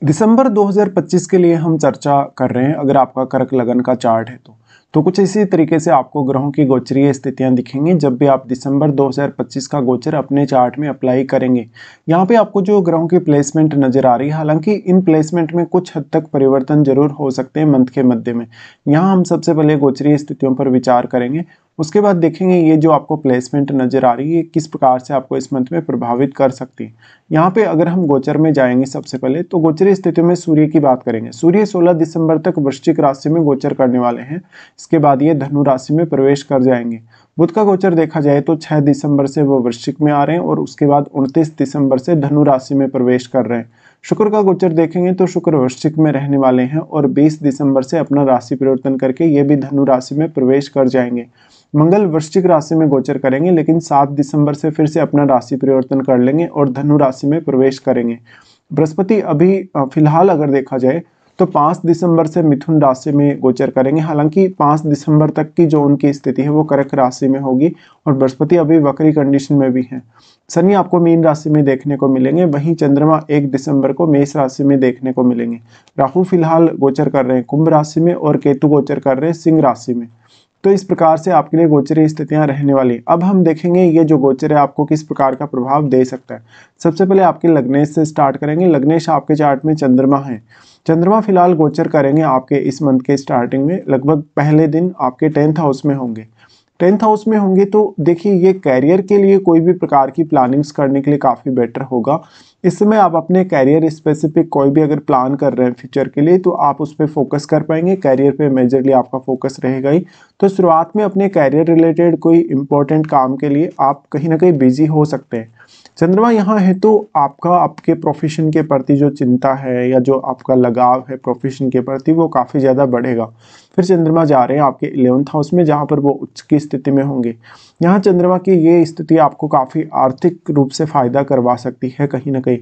दिसंबर 2025 के लिए हम चर्चा कर रहे हैं। अगर आपका कर्क लगन का चार्ट है तो कुछ इसी तरीके से आपको ग्रहों की गोचरीय स्थितियां दिखेंगी जब भी आप दिसंबर 2025 का गोचर अपने चार्ट में अप्लाई करेंगे। यहाँ पे आपको जो ग्रहों की प्लेसमेंट नजर आ रही है, हालांकि इन प्लेसमेंट में कुछ हद तक परिवर्तन जरूर हो सकते हैं मंथ के मध्य में। यहाँ हम सबसे पहले गोचरीय स्थितियों पर विचार करेंगे, उसके बाद देखेंगे ये जो आपको प्लेसमेंट नजर आ रही है किस प्रकार से आपको इस मंथ में प्रभावित कर सकती है। यहाँ पे अगर हम गोचर में जाएंगे सबसे पहले तो गोचरीय स्थितियों में सूर्य की बात करेंगे। सूर्य 16 दिसंबर तक वृश्चिक राशि में गोचर करने वाले हैं। इसके बाद ये धनु राशि में प्रवेश कर जाएंगे। बुध का गोचर देखा जाए तो 6 दिसंबर से वो वृश्चिक में आ रहे हैं और उसके बाद 29 दिसंबर से धनु राशि में प्रवेश कर रहे हैं। शुक्र का गोचर देखेंगे तो शुक्र वृश्चिक में रहने वाले हैं और 20 दिसंबर से अपना राशि परिवर्तन करके ये भी धनु राशि में प्रवेश कर जाएंगे। मंगल वृश्चिक राशि में गोचर करेंगे लेकिन 7 दिसंबर से फिर से अपना राशि परिवर्तन कर लेंगे और धनु राशि में प्रवेश करेंगे। बृहस्पति अभी फिलहाल अगर देखा जाए तो 5 दिसंबर से मिथुन राशि में गोचर करेंगे। हालांकि 5 दिसंबर तक की जो उनकी स्थिति है वो कर्क राशि में होगी और बृहस्पति अभी वक्री कंडीशन में भी है। शनि आपको मीन राशि में देखने को मिलेंगे, वहीं चंद्रमा 1 दिसंबर को मेष राशि में देखने को मिलेंगे। राहु फिलहाल गोचर कर रहे हैं कुंभ राशि में और केतु गोचर कर रहे हैं सिंह राशि में। तो इस प्रकार से आपके लिए गोचरीय स्थितियां रहने वाली। अब हम देखेंगे ये जो गोचर है आपको किस प्रकार का प्रभाव दे सकता है। सबसे पहले आपके लग्नेश से स्टार्ट करेंगे। लग्नेश आपके चार्ट में चंद्रमा है। चंद्रमा फिलहाल गोचर करेंगे आपके इस मंथ के स्टार्टिंग में, लगभग पहले दिन आपके 10th हाउस में होंगे। 10th हाउस में होंगे तो देखिए ये कैरियर के लिए कोई भी प्रकार की प्लानिंग्स करने के लिए काफ़ी बेटर होगा। इस समय आप अपने कैरियर स्पेसिफिक कोई भी अगर प्लान कर रहे हैं फ्यूचर के लिए तो आप उस पर फोकस कर पाएंगे। कैरियर पे मेजरली आपका फोकस रहेगा ही। तो शुरुआत में अपने कैरियर रिलेटेड कोई इंपॉर्टेंट काम के लिए आप कहीं ना कहीं बिजी हो सकते हैं। चंद्रमा यहाँ है तो आपका आपके प्रोफेशन के प्रति जो चिंता है या जो आपका लगाव है प्रोफेशन के प्रति वो काफ़ी ज़्यादा बढ़ेगा। फिर चंद्रमा जा रहे हैं आपके 11th हाउस में जहाँ पर वो उच्च की स्थिति में होंगे। यहाँ चंद्रमा की ये स्थिति आपको काफ़ी आर्थिक रूप से फायदा करवा सकती है कहीं ना कहीं।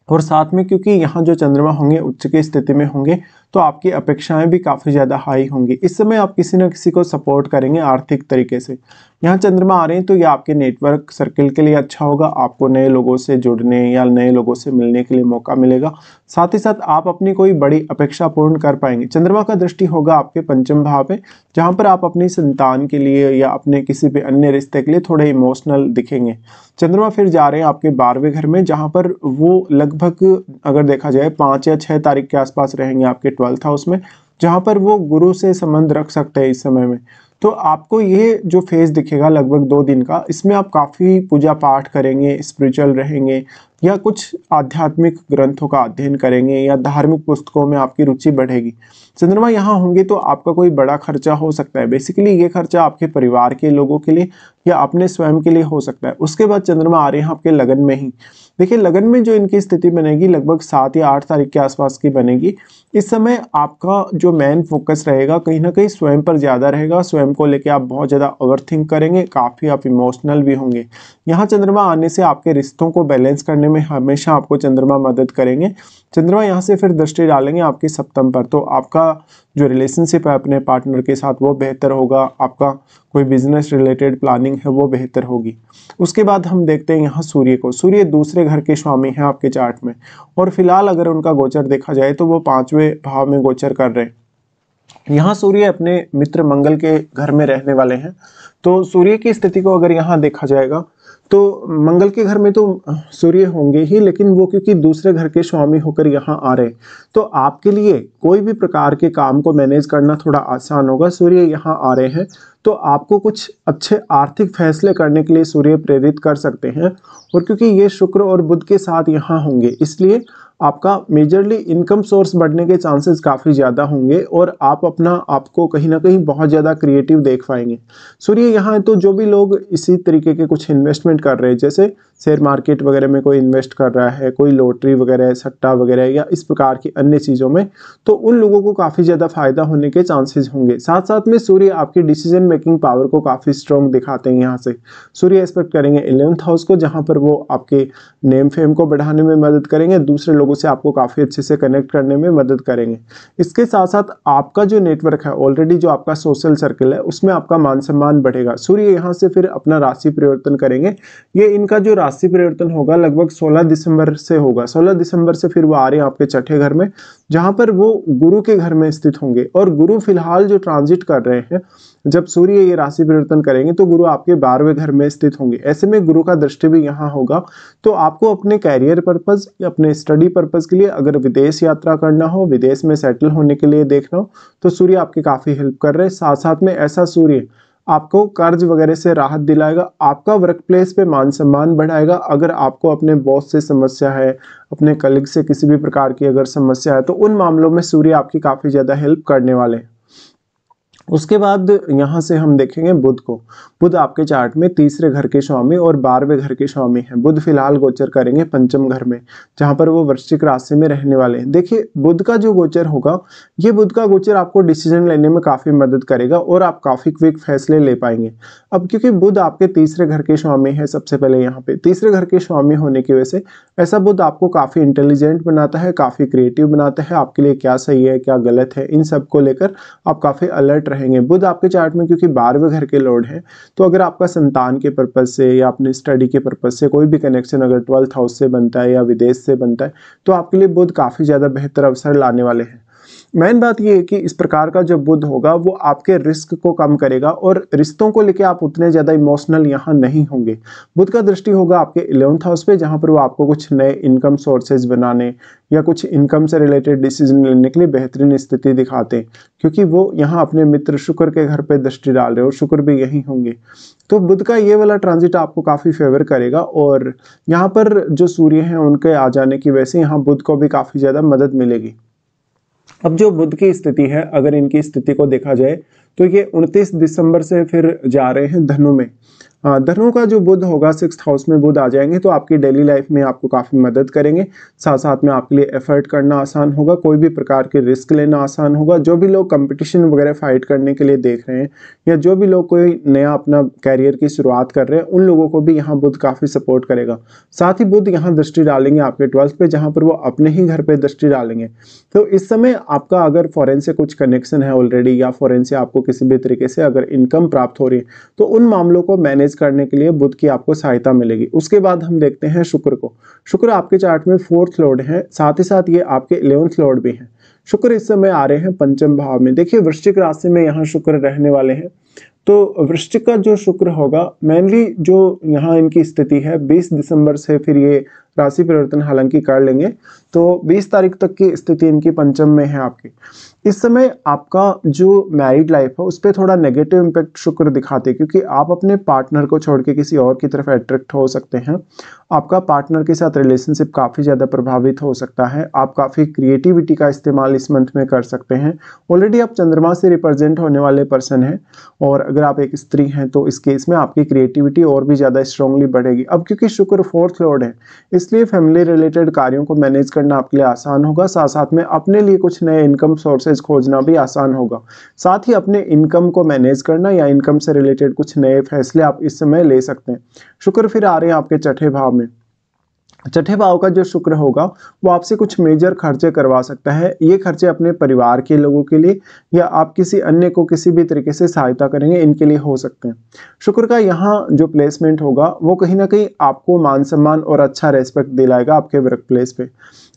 और साथ में क्योंकि यहाँ जो चंद्रमा होंगे उच्च की स्थिति में होंगे तो आपकी अपेक्षाएं भी काफ़ी ज़्यादा हाई होंगी। इस समय आप किसी न किसी को सपोर्ट करेंगे आर्थिक तरीके से। यहाँ चंद्रमा आ रहे हैं तो ये आपके नेटवर्क सर्किल के लिए अच्छा होगा। आपको नए लोगों से जुड़ने या नए लोगों से मिलने के लिए मौका मिलेगा। साथ ही साथ आप अपनी कोई बड़ी अपेक्षा पूर्ण कर पाएंगे। चंद्रमा का दृष्टि होगा आपके पंचम भाव पे, जहाँ पर आप अपनी संतान के लिए या अपने किसी भी अन्य रिश्ते के लिए थोड़े इमोशनल दिखेंगे। चंद्रमा फिर जा रहे हैं आपके 12वें घर में, जहाँ पर वो लगभग अगर देखा जाए 5 या 6 तारीख के आसपास रहेंगे आपके 12th हाउस में, जहाँ पर वो गुरु से संबंध रख सकते हैं इस समय में। तो आपको ये जो फेज दिखेगा लगभग 2 दिन का, इसमें आप काफ़ी पूजा पाठ करेंगे, स्पिरिचुअल रहेंगे या कुछ आध्यात्मिक ग्रंथों का अध्ययन करेंगे या धार्मिक पुस्तकों में आपकी रुचि बढ़ेगी। चंद्रमा यहाँ होंगे तो आपका कोई बड़ा खर्चा हो सकता है। बेसिकली ये खर्चा आपके परिवार के लोगों के लिए या अपने स्वयं के लिए हो सकता है। उसके बाद चंद्रमा आ रहे हैं आपके लगन में ही। देखिए लगन में जो इनकी स्थिति बनेगी लगभग 7 या 8 तारीख के आसपास की बनेगी। इस समय आपका जो मेन फोकस रहेगा कहीं ना कहीं स्वयं पर ज़्यादा रहेगा। स्वयं को लेके आप बहुत ज़्यादा ओवरथिंक करेंगे, काफ़ी आप इमोशनल भी होंगे। यहाँ चंद्रमा आने से आपके रिश्तों को बैलेंस करने में हमेशा आपको चंद्रमा मदद करेंगे। चंद्रमा यहाँ से फिर दृष्टि डालेंगे आपके सप्तम पर, तो आपका जो रिलेशनशिप है अपने पार्टनर के साथ वो बेहतर होगा। आपका कोई बिजनेस रिलेटेड प्लानिंग है वो बेहतर होगी। उसके बाद हम देखते हैं यहाँ सूर्य को। सूर्य दूसरे घर के स्वामी हैं आपके चार्ट में और फिलहाल अगर उनका गोचर देखा जाए तो वो 5वें भाव में गोचर कर रहे हैं। यहाँ सूर्य अपने मित्र मंगल के घर में रहने वाले हैं। तो सूर्य की स्थिति को अगर यहाँ देखा जाएगा तो मंगल के घर में तो सूर्य होंगे ही, लेकिन वो क्योंकि दूसरे घर के स्वामी होकर यहाँ आ रहे हैं तो आपके लिए कोई भी प्रकार के काम को मैनेज करना थोड़ा आसान होगा। सूर्य यहाँ आ रहे हैं तो आपको कुछ अच्छे आर्थिक फैसले करने के लिए सूर्य प्रेरित कर सकते हैं। और क्योंकि ये शुक्र और बुध के साथ यहाँ होंगे इसलिए आपका मेजरली इनकम सोर्स बढ़ने के चांसेस काफ़ी ज़्यादा होंगे और आप अपना आपको कहीं ना कहीं बहुत ज़्यादा क्रिएटिव देख पाएंगे। सूर्य यहाँ है तो जो भी लोग इसी तरीके के कुछ इन्वेस्टमेंट कर रहे हैं, जैसे शेयर मार्केट वगैरह में कोई इन्वेस्ट कर रहा है, कोई लॉटरी वगैरह, सट्टा वगैरह या इस प्रकार की अन्य चीज़ों में, तो उन लोगों को काफ़ी ज़्यादा फायदा होने के चांसेस होंगे। साथ साथ में सूर्य आपकी डिसीजन मेकिंग पावर को काफ़ी स्ट्रॉन्ग दिखाते हैं। यहाँ से सूर्य एक्सपेक्ट करेंगे 11th हाउस को, जहाँ पर वो आपके नेम फेम को बढ़ाने में मदद करेंगे, दूसरे लोगों लोगों से आपको काफ़ी अच्छे से कनेक्ट करने में मदद करेंगे। इसके साथ साथ आपका जो नेटवर्क है ऑलरेडी, जो आपका सोशल सर्कल है, उसमें आपका मान सम्मान बढ़ेगा। सूर्य यहाँ से फिर अपना राशि परिवर्तन करेंगे। ये इनका जो राशि परिवर्तन होगा लगभग 16 दिसंबर से होगा। 16 दिसंबर से फिर वो आ रहे हैं आपके छठे घर में, जहाँ पर वो गुरु के घर में स्थित होंगे। और गुरु फिलहाल जो ट्रांजिट कर रहे हैं, जब सूर्य ये राशि परिवर्तन करेंगे तो गुरु आपके 12वें घर में स्थित होंगे। ऐसे में गुरु का दृष्टि भी यहाँ होगा। तो आपको अपने कैरियर पर्पस या अपने स्टडी पर्पस के लिए अगर विदेश यात्रा करना हो, विदेश में सेटल होने के लिए देखना हो, तो सूर्य आपकी काफ़ी हेल्प कर रहे हैं। साथ साथ में ऐसा सूर्य आपको कर्ज वगैरह से राहत दिलाएगा, आपका वर्क प्लेस पे मान सम्मान बढ़ाएगा। अगर आपको अपने बॉस से समस्या है, अपने कलीग से किसी भी प्रकार की अगर समस्या है, तो उन मामलों में सूर्य आपकी काफ़ी ज़्यादा हेल्प करने वाले हैं। उसके बाद यहाँ से हम देखेंगे बुध को। बुध आपके चार्ट में तीसरे घर के स्वामी और 12वें घर के स्वामी हैं। बुध फिलहाल गोचर करेंगे पंचम घर में, जहाँ पर वो वृश्चिक राशि में रहने वाले हैं। देखिए बुध का जो गोचर होगा, ये बुध का गोचर आपको डिसीजन लेने में काफ़ी मदद करेगा और आप काफ़ी क्विक फैसले ले पाएंगे। अब क्योंकि बुध आपके तीसरे घर के स्वामी है, सबसे पहले यहाँ पे तीसरे घर के स्वामी होने की वजह से ऐसा बुध आपको काफ़ी इंटेलिजेंट बनाता है, काफ़ी क्रिएटिव बनाता है। आपके लिए क्या सही है क्या गलत है, इन सब को लेकर आप काफ़ी अलर्ट रहेंगे। बुध आपके चार्ट में क्योंकि 12वें घर के लॉर्ड हैं, तो अगर आपका संतान के पर्पज से या अपने स्टडी के पर्पज से कोई भी कनेक्शन अगर 12th हाउस से बनता है या विदेश से बनता है, तो आपके लिए बुध काफ़ी ज़्यादा बेहतर अवसर लाने वाले हैं। मेन बात ये है कि इस प्रकार का जो बुध होगा वो आपके रिस्क को कम करेगा और रिश्तों को लेकर आप उतने ज़्यादा इमोशनल यहाँ नहीं होंगे। बुध का दृष्टि होगा आपके 11th हाउस पे, जहाँ पर वो आपको कुछ नए इनकम सोर्सेज बनाने या कुछ इनकम से रिलेटेड डिसीजन लेने के लिए बेहतरीन स्थिति दिखाते हैं, क्योंकि वो यहाँ अपने मित्र शुक्र के घर पे दृष्टि डाल रहे हैं और शुक्र भी यही होंगे। तो बुध का ये वाला ट्रांजिट आपको काफ़ी फेवर करेगा और यहाँ पर जो सूर्य हैं उनके आ जाने की वजह से यहाँ बुध को भी काफ़ी ज़्यादा मदद मिलेगी। अब जो बुध की स्थिति है, अगर इनकी स्थिति को देखा जाए तो ये 29 दिसंबर से फिर जा रहे हैं धनु में। धनु का जो बुध होगा 6th हाउस में बुध आ जाएंगे, तो आपकी डेली लाइफ में आपको काफ़ी मदद करेंगे। साथ साथ में आपके लिए एफर्ट करना आसान होगा, कोई भी प्रकार के रिस्क लेना आसान होगा। जो भी लोग कंपटीशन वगैरह फाइट करने के लिए देख रहे हैं या जो भी लोग कोई नया अपना कैरियर की शुरुआत कर रहे हैं, उन लोगों को भी यहाँ बुध काफ़ी सपोर्ट करेगा। साथ ही बुध यहाँ दृष्टि डालेंगे आपके 12th पे, जहाँ पर वो अपने ही घर पे दृष्टि डालेंगे। तो इस समय आपका अगर फॉरेन से कुछ कनेक्शन है ऑलरेडी या फॉरेन से आपको किसी भी तरीके से अगर इनकम प्राप्त हो रही है, तो उन मामलों को मैनेज करने के लिए बुध की आपको सहायता मिलेगी। उसके बाद हम देखते हैं शुक्र को। शुक्र आपके चार्ट में 4th लॉर्ड है, साथ ही साथ ये आपके 11th लॉर्ड भी हैं। शुक्र इस समय आ रहे हैं पंचम भाव में। देखिए वृश्चिक राशि में यहाँ शुक्र रहने वाले हैं, तो वृश्चिक का जो शुक्र होगा मेनली जो यहाँ इनकी स्थिति है 20 दिसंबर से फिर ये राशि परिवर्तन हालांकि कर लेंगे, तो 20 तारीख तक की स्थिति इनकी पंचम में है आपकी। इस समय आपका जो मैरिड लाइफ है उस पर थोड़ा नेगेटिव इम्पैक्ट शुक्र दिखाते हैं, क्योंकि आप अपने पार्टनर को छोड़ के किसी और की तरफ अट्रैक्ट हो सकते हैं। आपका पार्टनर के साथ रिलेशनशिप काफ़ी ज़्यादा प्रभावित हो सकता है। आप काफ़ी क्रिएटिविटी का इस्तेमाल इस मंथ में कर सकते हैं। ऑलरेडी आप चंद्रमा से रिप्रेजेंट होने वाले पर्सन हैं और अगर आप एक स्त्री हैं तो इस केस में आपकी क्रिएटिविटी और भी ज़्यादा स्ट्रांगली बढ़ेगी। अब क्योंकि शुक्र 4th लॉर्ड है, इसलिए फैमिली रिलेटेड कार्यों को मैनेज करना आपके लिए आसान होगा। साथ साथ में अपने लिए कुछ नए इनकम सोर्सेज खोजना भी आसान होगा। साथ ही अपने इनकम को मैनेज करना या इनकम से रिलेटेड कुछ नए फैसले आप इस समय ले सकते हैं। शुक्र फिर आ रहे हैं आपके छठे भाव में। छठे भाव का जो शुक्र होगा वो आपसे कुछ मेजर खर्चे करवा सकता है। ये खर्चे अपने परिवार के लोगों के लिए या आप किसी अन्य को किसी भी तरीके से सहायता करेंगे, इनके लिए हो सकते हैं। शुक्र का यहाँ जो प्लेसमेंट होगा वो कहीं ना कहीं आपको मान सम्मान और अच्छा रेस्पेक्ट दिलाएगा आपके वर्क प्लेस पे।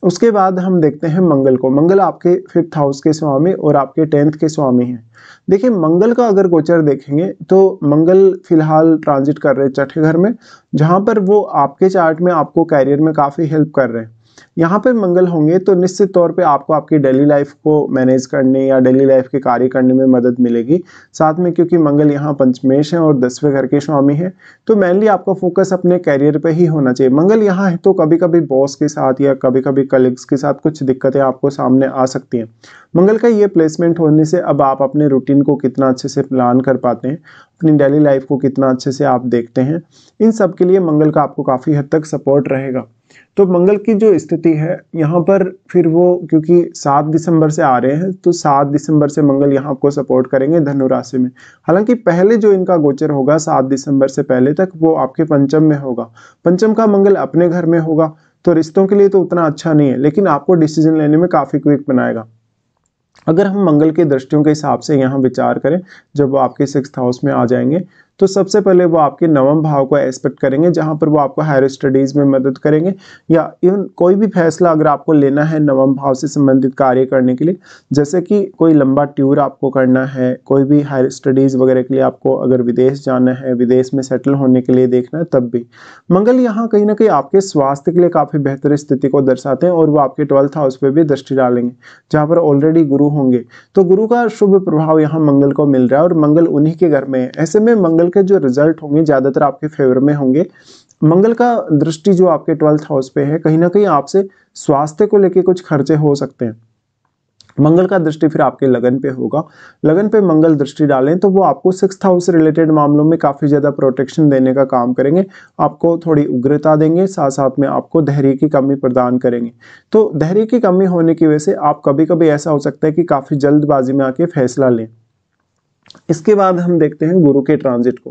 उसके बाद हम देखते हैं मंगल को। मंगल आपके 5th हाउस के स्वामी और आपके 10th के स्वामी हैं। देखिए मंगल का अगर गोचर देखेंगे तो मंगल फिलहाल ट्रांजिट कर रहे हैं छठे घर में, जहां पर वो आपके चार्ट में आपको कैरियर में काफ़ी हेल्प कर रहे हैं। यहाँ पे मंगल होंगे तो निश्चित तौर पे आपको आपकी डेली लाइफ को मैनेज करने या डेली लाइफ के कार्य करने में मदद मिलेगी। साथ में क्योंकि मंगल यहाँ पंचमेश है और 10वें घर के स्वामी है, तो मेनली आपका फोकस अपने कैरियर पे ही होना चाहिए। मंगल यहाँ है तो कभी कभी बॉस के साथ या कभी कभी कलीग्स के साथ कुछ दिक्कतें आपको सामने आ सकती हैं। मंगल का ये प्लेसमेंट होने से अब आप अपने रूटीन को कितना अच्छे से प्लान कर पाते हैं, अपनी डेली लाइफ को कितना अच्छे से आप देखते हैं, इन सब के लिए मंगल का आपको काफ़ी हद तक सपोर्ट रहेगा। तो मंगल की जो स्थिति है यहाँ पर फिर वो क्योंकि 7 दिसंबर से आ रहे हैं, तो 7 दिसंबर से मंगल यहाँ आपको सपोर्ट करेंगे धनु राशि में। हालांकि पहले जो इनका गोचर होगा 7 दिसंबर से पहले तक वो आपके पंचम में होगा। पंचम का मंगल अपने घर में होगा, तो रिश्तों के लिए तो उतना अच्छा नहीं है, लेकिन आपको डिसीजन लेने में काफ़ी क्विक बनाएगा। अगर हम मंगल की दृष्टियों के हिसाब से यहाँ विचार करें, जब वो आपके 6th हाउस में आ जाएंगे, तो सबसे पहले वो आपके नवम भाव को एस्पेक्ट करेंगे, जहाँ पर वो आपको हायर स्टडीज़ में मदद करेंगे, या इवन कोई भी फैसला अगर आपको लेना है नवम भाव से संबंधित कार्य करने के लिए, जैसे कि कोई लंबा टूर आपको करना है, कोई भी हायर स्टडीज़ वगैरह के लिए आपको अगर विदेश जाना है, विदेश में सेटल होने के लिए देखना है, तब भी मंगल यहाँ कहीं ना कहीं आपके स्वास्थ्य के लिए काफ़ी बेहतर स्थिति को दर्शाते हैं, और वो आपके 12th हाउस पे भी दृष्टि डालेंगे, जहाँ पर ऑलरेडी गुरु होंगे। तो गुरु का शुभ प्रभाव यहाँ मंगल को मिल रहा है, और मंगल उन्हीं के घर में है। ऐसे में मंगल के जो रिजल्ट होंगे ज्यादातर आपके फेवर में होंगे। मंगल का दृष्टि जो आपके 12th हाउस पे है, कहीं ना कहीं आपसे स्वास्थ्य को लेके कुछ खर्चे हो सकते हैं। मंगल का दृष्टि फिर आपके लगन पे होगा, लगन पे मंगल दृष्टि डालें तो वो आपको 6th हाउस से रिलेटेड मामलों में काफ़ी ज़्यादा प्रोटेक्शन देने का काम करेंगे, आपको थोड़ी उग्रता देंगे, साथ साथ में आपको धैर्य की कमी प्रदान करेंगे। तो धैर्य की कमी होने की वजह से आप कभी कभी ऐसा हो सकता है कि काफ़ी जल्दबाजी में आके फैसला लें। इसके बाद हम देखते हैं गुरु के ट्रांजिट को।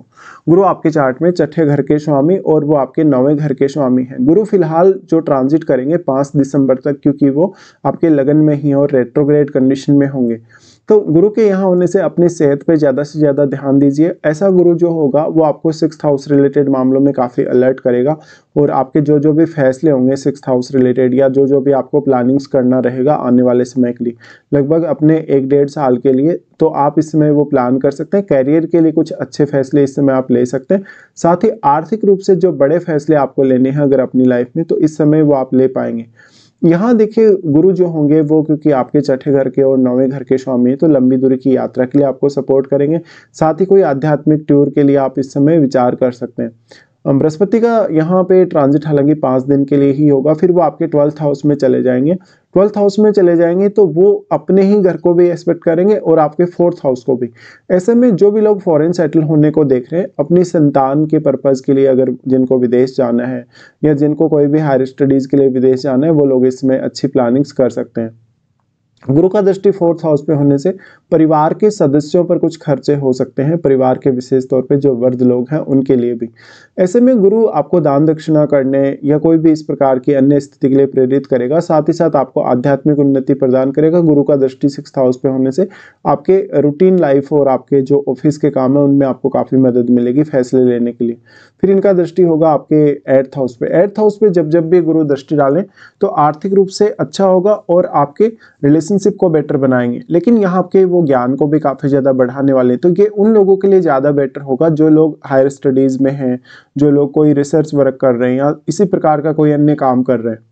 गुरु आपके चार्ट में 6ठे घर के स्वामी और वो आपके 9वें घर के स्वामी हैं। गुरु फिलहाल जो ट्रांजिट करेंगे 5 दिसंबर तक, क्योंकि वो आपके लगन में ही और रेट्रोग्रेड कंडीशन में होंगे। तो गुरु के यहाँ होने से अपनी सेहत पे ज़्यादा से ज़्यादा ध्यान दीजिए। ऐसा गुरु जो होगा वो आपको 6th हाउस रिलेटेड मामलों में काफ़ी अलर्ट करेगा, और आपके जो भी फैसले होंगे 6th हाउस रिलेटेड, या जो भी आपको प्लानिंग्स करना रहेगा आने वाले समय के लिए, लगभग अपने 1-1.5 साल के लिए, तो आप इस समय वो प्लान कर सकते हैं। कैरियर के लिए कुछ अच्छे फैसले इस समय आप ले सकते हैं। साथ ही आर्थिक रूप से जो बड़े फैसले आपको लेने हैं अगर अपनी लाइफ में, तो इस समय वो आप ले पाएंगे। यहाँ देखिए गुरु जो होंगे वो, क्योंकि आपके 6ठे घर के और 9वें घर के स्वामी है, तो लंबी दूरी की यात्रा के लिए आपको सपोर्ट करेंगे। साथ ही कोई आध्यात्मिक टूर के लिए आप इस समय विचार कर सकते हैं। बृहस्पति का यहाँ पे ट्रांजिट हालांकि 5 दिन के लिए ही होगा, फिर वो आपके 12th हाउस में चले जाएंगे। 12th हाउस में चले जाएंगे तो वो अपने ही घर को भी एस्पेक्ट करेंगे और आपके 4th हाउस को भी। ऐसे में जो भी लोग फॉरेन सेटल होने को देख रहे हैं अपनी संतान के पर्पज़ के लिए, अगर जिनको विदेश जाना है या जिनको कोई भी हायर स्टडीज़ के लिए विदेश जाना है, वो लोग इसमें अच्छी प्लानिंग्स कर सकते हैं। गुरु का दृष्टि 4th हाउस पे होने से परिवार के सदस्यों पर कुछ खर्चे हो सकते हैं, परिवार के विशेष तौर पे जो वृद्ध लोग हैं उनके लिए भी। ऐसे में गुरु आपको दान दक्षिणा करने या कोई भी इस प्रकार की अन्य स्थिति के लिए प्रेरित करेगा, साथ ही साथ आपको आध्यात्मिक उन्नति प्रदान करेगा। गुरु का दृष्टि 6th हाउस पे होने से आपके रूटीन लाइफ और आपके जो ऑफिस के काम है उनमें आपको काफ़ी मदद मिलेगी फैसले लेने के लिए। फिर इनका दृष्टि होगा आपके 8th हाउस पे। 8th हाउस पे जब भी गुरु दृष्टि डालें तो आर्थिक रूप से अच्छा होगा और आपके रिलेशनशिप को बेटर बनाएंगे, लेकिन यहाँ आपके वो ज्ञान को भी काफ़ी ज़्यादा बढ़ाने वाले हैं। तो ये उन लोगों के लिए ज़्यादा बेटर होगा जो लोग हायर स्टडीज़ में हैं, जो लोग कोई रिसर्च वर्क कर रहे हैं या इसी प्रकार का कोई अन्य काम कर रहे हैं।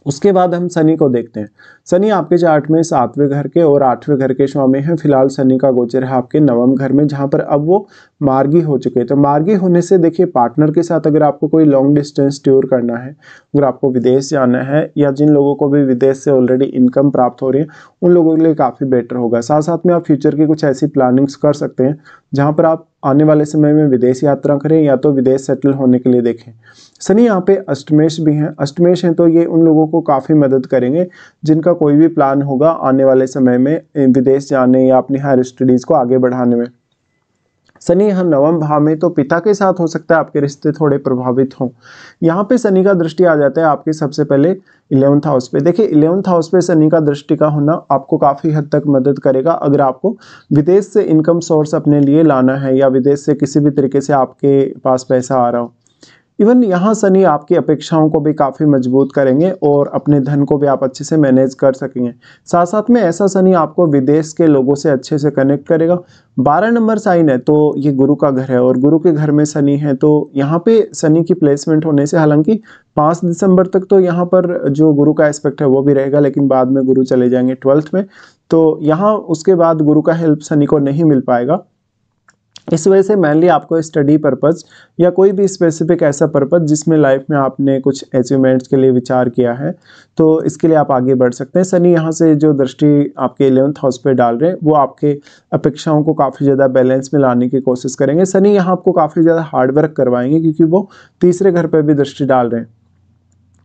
उसके बाद हम शनि को देखते हैं। शनि आपके चार्ट में 7वें घर के और 8वें घर के स्वामी हैं। फिलहाल शनि का गोचर है आपके 9वें घर में, जहां पर अब वो मार्गी हो चुके हैं। तो मार्गी होने से देखिए पार्टनर के साथ अगर आपको कोई लॉन्ग डिस्टेंस टूर करना है, अगर आपको विदेश जाना है, या जिन लोगों को भी विदेश से ऑलरेडी इनकम प्राप्त हो रही है उन लोगों के लिए काफ़ी बेटर होगा। साथ साथ में आप फ्यूचर की कुछ ऐसी प्लानिंग्स कर सकते हैं जहाँ पर आप आने वाले समय में विदेश यात्रा करें या तो विदेश सेटल होने के लिए देखें। शनि यहाँ पे अष्टमेश भी हैं। अष्टमेश हैं तो ये उन लोगों को काफ़ी मदद करेंगे जिनका कोई भी प्लान होगा आने वाले समय में विदेश जाने या अपनी हायर स्टडीज़ को आगे बढ़ाने में। शनि यहाँ 9वें भाव में, तो पिता के साथ हो सकता है आपके रिश्ते थोड़े प्रभावित हों। यहाँ पे शनि का दृष्टि आ जाता है आपके सबसे पहले 11th हाउस पे। देखिए 11th हाउस पे शनि का दृष्टि का होना आपको काफ़ी हद तक मदद करेगा अगर आपको विदेश से इनकम सोर्स अपने लिए लाना है या विदेश से किसी भी तरीके से आपके पास पैसा आ रहा हो। इवन यहाँ शनि आपकी अपेक्षाओं को भी काफ़ी मजबूत करेंगे और अपने धन को भी आप अच्छे से मैनेज कर सकेंगे। साथ साथ में ऐसा शनि आपको विदेश के लोगों से अच्छे से कनेक्ट करेगा। 12 नंबर साइन है तो ये गुरु का घर है और गुरु के घर में शनि है, तो यहाँ पे शनि की प्लेसमेंट होने से हालांकि 5 दिसंबर तक तो यहाँ पर जो गुरु का एस्पेक्ट है वो भी रहेगा, लेकिन बाद में गुरु चले जाएंगे 12th में, तो यहाँ उसके बाद गुरु का हेल्प शनि को नहीं मिल पाएगा। इस वजह से मेनली आपको स्टडी पर्पज़ या कोई भी स्पेसिफिक ऐसा पर्पज़ जिसमें लाइफ में आपने कुछ अचीवमेंट्स के लिए विचार किया है, तो इसके लिए आप आगे बढ़ सकते हैं। शनि यहाँ से जो दृष्टि आपके 11th हाउस पे डाल रहे हैं वो आपके अपेक्षाओं को काफ़ी ज़्यादा बैलेंस में लाने की कोशिश करेंगे। शनि यहाँ आपको काफ़ी ज़्यादा हार्ड वर्क करवाएंगे क्योंकि वो तीसरे घर पर भी दृष्टि डाल रहे हैं।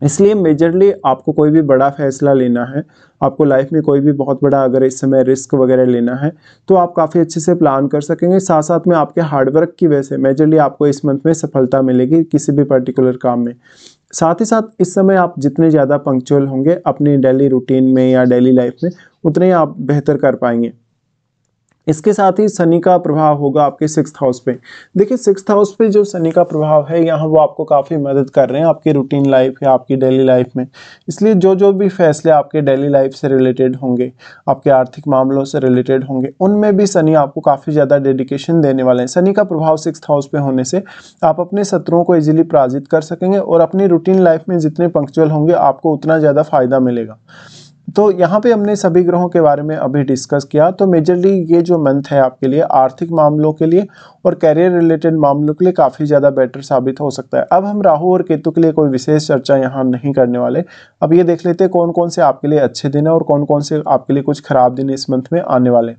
इसलिए मेजरली आपको कोई भी बड़ा फैसला लेना है, आपको लाइफ में कोई भी बहुत बड़ा अगर इस समय रिस्क वगैरह लेना है तो आप काफ़ी अच्छे से प्लान कर सकेंगे। साथ साथ में आपके हार्डवर्क की वजह से मेजरली आपको इस मंथ में सफलता मिलेगी किसी भी पर्टिकुलर काम में। साथ ही साथ इस समय आप जितने ज़्यादा पंक्चुअल होंगे अपनी डेली रूटीन में या डेली लाइफ में, उतने ही आप बेहतर कर पाएंगे। इसके साथ ही शनि का प्रभाव होगा आपके 6th हाउस पे। देखिए 6th हाउस पे जो शनि का प्रभाव है यहाँ वो आपको काफ़ी मदद कर रहे हैं आपकी रूटीन लाइफ या आपकी डेली लाइफ में। इसलिए जो जो भी फैसले आपके डेली लाइफ से रिलेटेड होंगे, आपके आर्थिक मामलों से रिलेटेड होंगे, उनमें भी शनि आपको काफ़ी ज़्यादा डेडिकेशन देने वाले हैं। शनि का प्रभाव 6th हाउस पे होने से आप अपने शत्रुओं को ईजिली पराजित कर सकेंगे और अपनी रूटीन लाइफ में जितने पंक्चुअल होंगे आपको उतना ज़्यादा फायदा मिलेगा। तो यहाँ पे हमने सभी ग्रहों के बारे में अभी डिस्कस किया। तो मेजरली ये जो मंथ है आपके लिए आर्थिक मामलों के लिए और करियर रिलेटेड मामलों के लिए काफ़ी ज़्यादा बेटर साबित हो सकता है। अब हम राहु और केतु के लिए कोई विशेष चर्चा यहाँ नहीं करने वाले। अब ये देख लेते हैं कौन कौन से आपके लिए अच्छे दिन है और कौन कौन से आपके लिए कुछ खराब दिन इस मंथ में आने वाले।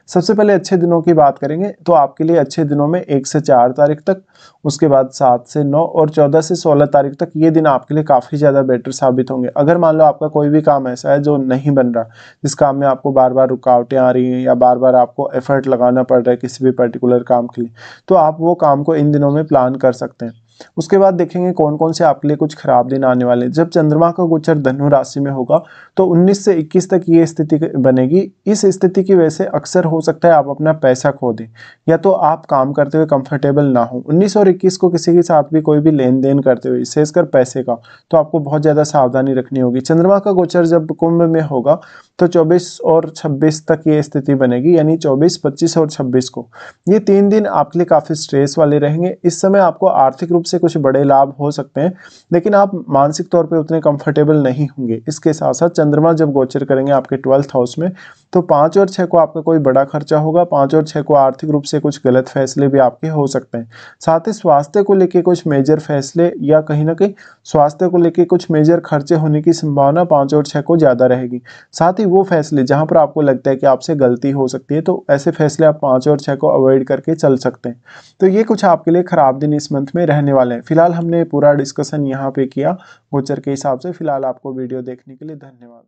सबसे पहले अच्छे दिनों की बात करेंगे तो आपके लिए अच्छे दिनों में 1 से 4 तारीख तक, उसके बाद 7 से 9 और 14 से 16 तारीख तक ये दिन आपके लिए काफ़ी ज़्यादा बेटर साबित होंगे। अगर मान लो आपका कोई भी काम ऐसा है जो नहीं बन रहा, जिस काम में आपको बार बार रुकावटें आ रही हैं या बार बार आपको एफर्ट लगाना पड़ रहा है किसी भी पर्टिकुलर काम के लिए, तो आप वो काम को इन दिनों में प्लान कर सकते हैं। उसके बाद देखेंगे कौन कौन से आपके लिए कुछ खराब दिन आने वाले हैं। जब चंद्रमा का गोचर धनु राशि में होगा तो 19 से 21 तक ये स्थिति बनेगी। इस स्थिति की वजह से अक्सर हो सकता है आप अपना पैसा खो दें या तो आप काम करते हुए कंफर्टेबल ना हो। 19 और 21 को किसी के साथ भी कोई भी लेन देन करते हुए, विशेषकर पैसे का, तो आपको बहुत ज़्यादा सावधानी रखनी होगी। चंद्रमा का गोचर जब कुंभ में होगा तो 24 और 26 तक ये स्थिति बनेगी, यानी 24, 25 और 26 को। ये 3 दिन आपके लिए काफ़ी स्ट्रेस वाले रहेंगे। इस समय आपको आर्थिक रूप से कुछ बड़े लाभ हो सकते हैं, लेकिन आप मानसिक तौर पे उतने कंफर्टेबल नहीं होंगे। इसके साथ साथ चंद्रमा जब गोचर करेंगे आपके 12th हाउस में तो 5 और 6 को आपका कोई बड़ा खर्चा होगा। 5 और 6 को आर्थिक रूप से कुछ गलत फैसले भी आपके हो सकते हैं। साथ ही स्वास्थ्य को लेके कुछ मेजर फैसले या कहीं ना कहीं स्वास्थ्य को लेके कुछ मेजर खर्चे होने की संभावना 5 और 6 को ज़्यादा रहेगी। साथ ही वो फैसले जहां पर आपको लगता है कि आपसे गलती हो सकती है, तो ऐसे फैसले आप 5 और 6 को अवॉइड करके चल सकते हैं। तो ये कुछ आपके लिए खराब दिन इस मंथ में रहने वाले हैं। फिलहाल हमने पूरा डिस्कशन यहाँ पे किया गोचर के हिसाब से। फिलहाल आपको वीडियो देखने के लिए धन्यवाद।